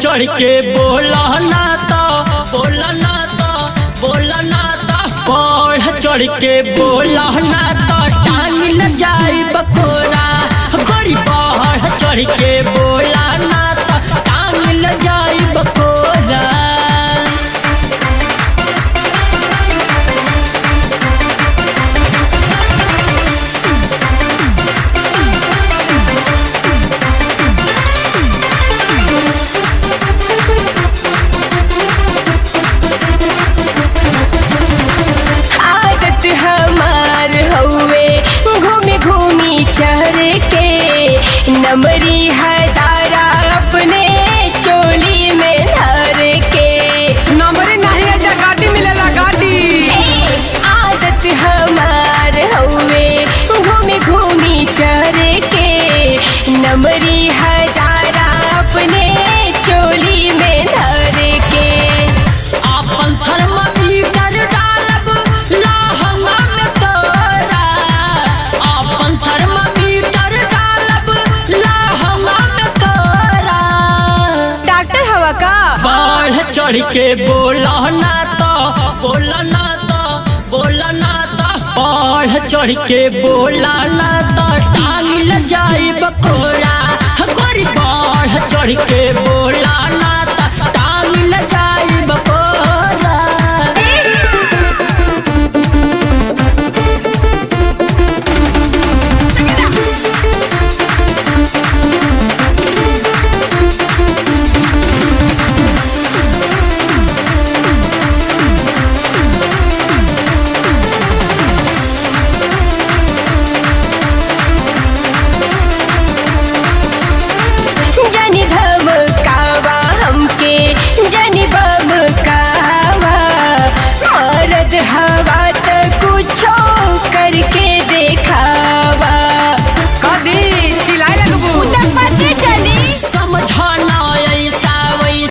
चढ़ के बोला ना तो बोला ना तो बोला ना तो बढ़ चढ़ के बोला ना तो टांग न जाई बकोरा गोरी बढ़ चढ़ के बोला ना तो टांग न जाई बकोरा। नमरी हजारा अपने चोली में धर के नमरी नहीं है जा गाड़ी मिलेला गाड़ी। आदत हमार हवे घूमी घूमी चढ़ के नमरी हजारा अपने चोली में धर के अपन थर्मामीटर डालब लहंगा में तोरा अपन थर्मामीटर डालब लहंगा में तोरा। डॉक्टर हवा का बढ़ चढ़ के बोला ना तो बोला ना तो बोला ना तो बढ़ चढ़ के बोला ना तो टांग ल जाई बकोरा गोरी बढ़ चढ़ के